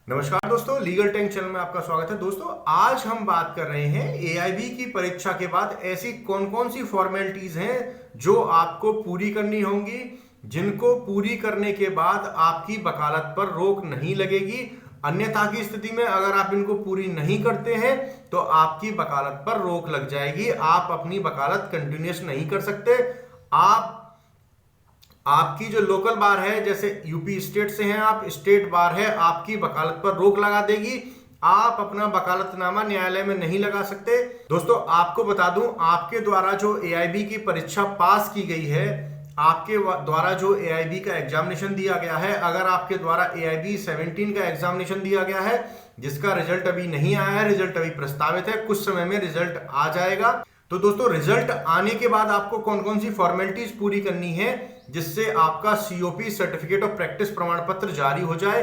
नमस्कार दोस्तों, legal tank channel में आपका स्वागत है। दोस्तों, आज हम बात कर रहे हैं एआईबी की परीक्षा के बाद ऐसी कौन कौन सी फॉर्मेलिटीज हैं जो आपको पूरी करनी होंगी, जिनको पूरी करने के बाद आपकी वकालत पर रोक नहीं लगेगी। अन्यथा की स्थिति में अगर आप इनको पूरी नहीं करते हैं तो आपकी वकालत पर रोक लग जाएगी, आप अपनी वकालत कंटिन्यूस नहीं कर सकते। आपकी जो लोकल बार है, जैसे यूपी स्टेट से हैं आप, स्टेट बार है, आपकी वकालत पर रोक लगा देगी। आप अपना वकालतनामा न्यायालय में नहीं लगा सकते। दोस्तों, आपको बता दूं, आपके द्वारा जो एआईबी की परीक्षा पास की गई है, आपके द्वारा जो एआईबी का एग्जामिनेशन दिया गया है, अगर आपके द्वारा एआईबी 17 का एग्जामिनेशन दिया गया है जिसका रिजल्ट अभी नहीं आया है, रिजल्ट अभी प्रस्तावित है, कुछ समय में रिजल्ट आ जाएगा। तो दोस्तों, रिजल्ट आने के बाद आपको कौन कौन सी फॉर्मेलिटीज पूरी करनी है जिससे आपका सीओपी सर्टिफिकेट ऑफ प्रैक्टिस प्रमाण पत्र जारी हो जाए।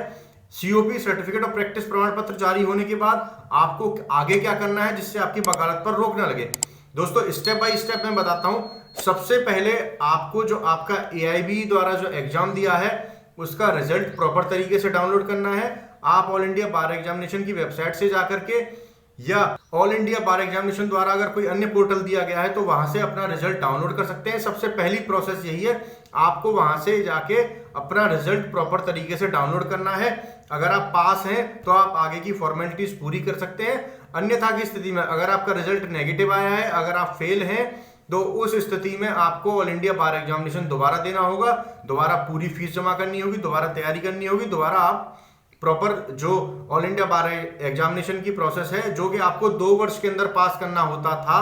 सीओपी सर्टिफिकेट ऑफ प्रैक्टिस प्रमाण पत्र जारी होने के बाद आपको आगे क्या करना है जिससे आपकी वकालत पर रोक ना लगे। दोस्तों, स्टेप बाय स्टेप मैं बताता हूं। सबसे पहले आपको जो आपका एआईबी द्वारा जो एग्जाम दिया है उसका रिजल्ट प्रॉपर तरीके से डाउनलोड करना है। आप ऑल इंडिया बार एग्जामिनेशन की वेबसाइट से जाकर के या ऑल इंडिया बार एग्जामिनेशन द्वारा अगर कोई अन्य पोर्टल दिया गया है तो वहां से अपना रिजल्ट डाउनलोड कर सकते हैं। सबसे पहली प्रोसेस यही है, आपको वहां से जाके अपना रिजल्ट प्रॉपर तरीके से डाउनलोड करना है। अगर आप पास हैं तो आप आगे की फॉर्मेलिटीज पूरी कर सकते हैं। अन्यथा की स्थिति में अगर आपका रिजल्ट नेगेटिव आया है, अगर आप फेल हैं, तो उस स्थिति में आपको ऑल इंडिया बार एग्जामिनेशन दोबारा देना होगा, दोबारा पूरी फीस जमा करनी होगी, दोबारा तैयारी करनी होगी, दोबारा आप प्रॉपर जो ऑल इंडिया बार एग्जामिनेशन की प्रोसेस है, जो कि आपको 2 वर्ष के अंदर पास करना होता था,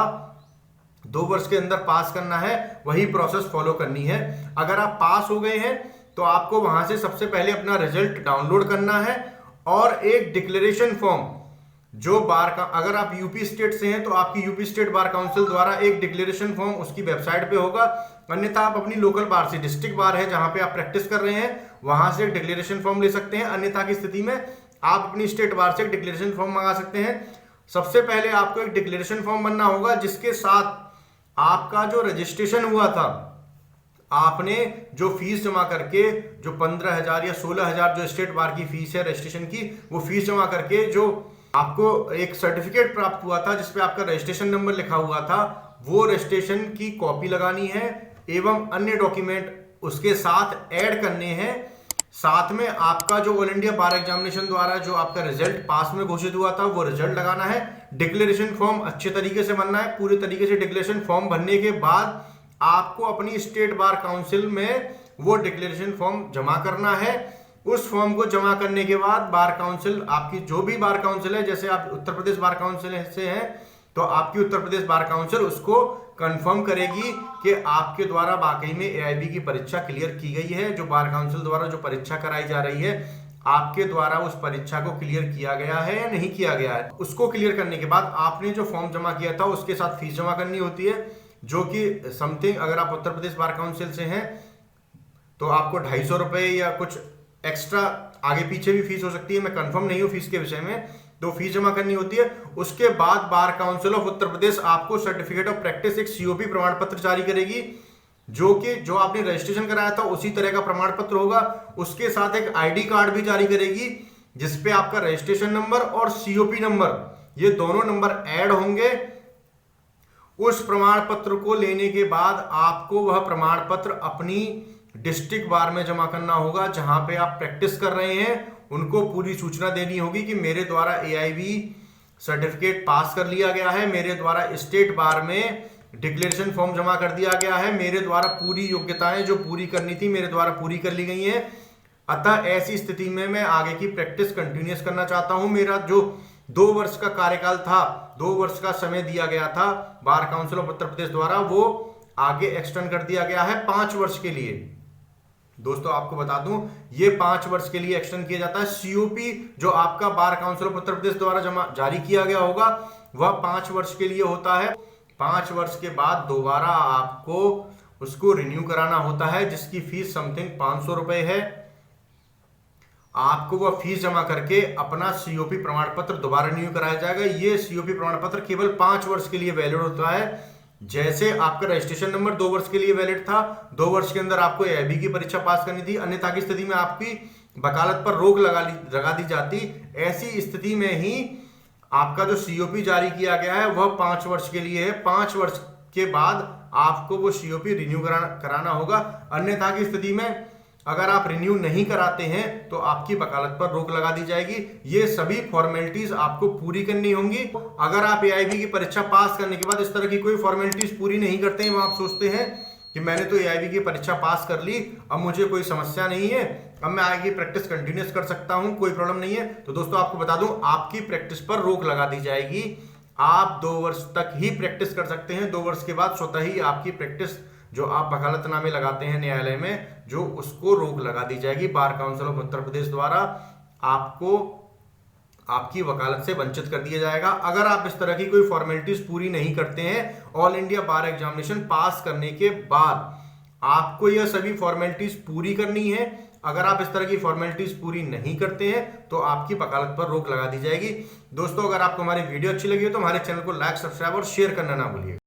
2 वर्ष के अंदर पास करना है, वही प्रोसेस फॉलो करनी है। अगर आप पास हो गए हैं तो आपको वहां से सबसे पहले अपना रिजल्ट डाउनलोड करना है और एक डिक्लेरेशन फॉर्म जो बार का, अगर आप यूपी स्टेट से हैं तो आपकी यूपी स्टेट बार काउंसिल द्वारा एक डिक्लेरेशन फॉर्म उसकी वेबसाइट पे होगा। अन्यथा आप अपनी लोकल बार से, डिस्ट्रिक्ट बार है जहां पे आप प्रैक्टिस कर रहे हैं, वहां से एक डिक्लेरेशन फॉर्म ले सकते हैं। अन्यथा की स्थिति में आप अपनी स्टेट बार से एक डिक्लेरेशन फॉर्म मंगा सकते हैं। सबसे पहले आपको एक डिक्लेरेशन फॉर्म बनना होगा जिसके साथ आपका जो रजिस्ट्रेशन हुआ था, आपने जो फीस जमा करके, जो 15,000 या 16,000 जो स्टेट बार की फीस है रजिस्ट्रेशन की, वो फीस जमा करके जो आपको एक सर्टिफिकेट प्राप्त हुआ था जिसपे आपका रजिस्ट्रेशन नंबर लिखा हुआ था, वो रजिस्ट्रेशन की कॉपी लगानी है एवं अन्य डॉक्यूमेंट उसके साथ ऐड करने हैं। साथ में आपका जो ऑल इंडिया बार एग्जामिनेशन द्वारा जो आपका रिजल्ट पास में घोषित हुआ था वो रिजल्ट लगाना है। डिक्लेरेशन फॉर्म अच्छे तरीके से बनना है। पूरे तरीके से डिक्लेरेशन फॉर्म भरने के बाद आपको अपनी स्टेट बार काउंसिल में वो डिक्लेरेशन फॉर्म जमा करना है। उस फॉर्म को जमा करने के बाद बार काउंसिल, आपकी जो भी बार काउंसिल है, जैसे आप उत्तर प्रदेश बार काउंसिल से हैं तो आपकी उत्तर प्रदेश बार काउंसिल उसको कंफर्म करेगी कि आपके द्वारा वाकई में एआईबी की परीक्षा क्लियर की गई है। जो बार काउंसिल द्वारा जो परीक्षा कराई जा रही है, आपके द्वारा उस परीक्षा को क्लियर किया गया है या नहीं किया गया है। उसको क्लियर करने के बाद आपने जो फॉर्म जमा किया था उसके साथ फीस जमा करनी होती है, जो कि समथिंग, अगर आप उत्तर प्रदेश बार काउंसिल से हैं तो आपको 250 रुपए या कुछ एक्स्ट्रा आगे पीछे भी फीस हो सकती है, मैं कंफर्म नहीं हूं फीस के विषय में, तो फीस जमा करनी होती है। उसके बाद bar council of Uttar Pradesh आपको सर्टिफिकेट ऑफ प्रैक्टिस, एक सीओपी प्रमाण पत्र जारी करेगी, जो कि जो आपने रजिस्ट्रेशन कराया था उसी तरह का प्रमाण पत्र होगा। उसके साथ एक आईडी कार्ड भी जारी करेगी जिसपे आपका रजिस्ट्रेशन नंबर और सीओपी नंबर, ये दोनों नंबर ऐड होंगे। उस प्रमाण पत्र को लेने के बाद आपको वह प्रमाण पत्र अपनी डिस्ट्रिक्ट बार में जमा करना होगा जहां पे आप प्रैक्टिस कर रहे हैं। उनको पूरी सूचना देनी होगी कि मेरे द्वारा एआईबी सर्टिफिकेट पास कर लिया गया है, मेरे द्वारा स्टेट बार में डिक्लेरेशन फॉर्म जमा कर दिया गया है, मेरे द्वारा पूरी योग्यताएं जो पूरी करनी थी मेरे द्वारा पूरी कर ली गई हैं। अतः ऐसी स्थिति में मैं आगे की प्रैक्टिस कंटिन्यूस करना चाहता हूं। मेरा जो 2 वर्ष का कार्यकाल था, 2 वर्ष का समय दिया गया था bar council of Uttar Pradesh द्वारा, वो आगे एक्सटेंड कर दिया गया है 5 वर्ष के लिए। दोस्तों, आपको बता दूं, ये 5 वर्ष के लिए एक्सटेंड किया जाता है। सीओपी जो आपका bar council of Uttar Pradesh द्वारा जारी किया गया होगा वह 5 वर्ष के लिए होता है। 5 वर्ष के बाद दोबारा आपको उसको रिन्यू कराना होता है, जिसकी फीस समथिंग 500 रुपए है। आपको वह फीस जमा करके अपना सीओपी प्रमाण पत्र दोबारा रिन्यू कराया जाएगा। ये सीओपी प्रमाण पत्र केवल 5 वर्ष के लिए वैलिड होता है। जैसे आपका रजिस्ट्रेशन नंबर 2 वर्ष के लिए वैलिड था, 2 वर्ष के अंदर आपको एआईबी की परीक्षा पास करनी थी, अन्यथा की स्थिति में आपकी वकालत पर रोक लगा दी जाती। ऐसी स्थिति में ही आपका जो सीओपी जारी किया गया है वह 5 वर्ष के लिए है। 5 वर्ष के बाद आपको वो सीओपी रिन्यू कराना होगा। अन्यथा की स्थिति में अगर आप रिन्यू नहीं कराते हैं तो आपकी वकालत पर रोक लगा दी जाएगी। ये सभी फॉर्मेलिटीज आपको पूरी करनी होंगी। अगर आप एआईबी की परीक्षा पास करने के बाद इस तरह की कोई फॉर्मेलिटीज पूरी नहीं करते हैं, आप सोचते हैं कि मैंने तो एआईबी की परीक्षा पास कर ली, अब मुझे कोई समस्या नहीं है, अब मैं आगे प्रैक्टिस कंटिन्यूस कर सकता हूं, कोई प्रॉब्लम नहीं है, तो दोस्तों आपको बता दूं आपकी प्रैक्टिस पर रोक लगा दी जाएगी। आप 2 वर्ष तक ही प्रैक्टिस कर सकते हैं। 2 वर्ष के बाद स्वतः ही आपकी प्रैक्टिस जो आप वकालतनामे लगाते हैं न्यायालय में, जो उसको रोक लगा दी जाएगी। Bar council of Uttar Pradesh द्वारा आपको आपकी वकालत से वंचित कर दिया जाएगा अगर आप इस तरह की कोई फॉर्मेलिटीज पूरी नहीं करते हैं। ऑल इंडिया बार एग्जामिनेशन पास करने के बाद आपको यह सभी फॉर्मेलिटीज पूरी करनी है। अगर आप इस तरह की फॉर्मेलिटीज पूरी नहीं करते हैं तो आपकी वकालत पर रोक लगा दी जाएगी। दोस्तों, अगर आपको हमारी वीडियो अच्छी लगी हो तो हमारे चैनल को लाइक, सब्सक्राइब और शेयर करना ना भूलिए।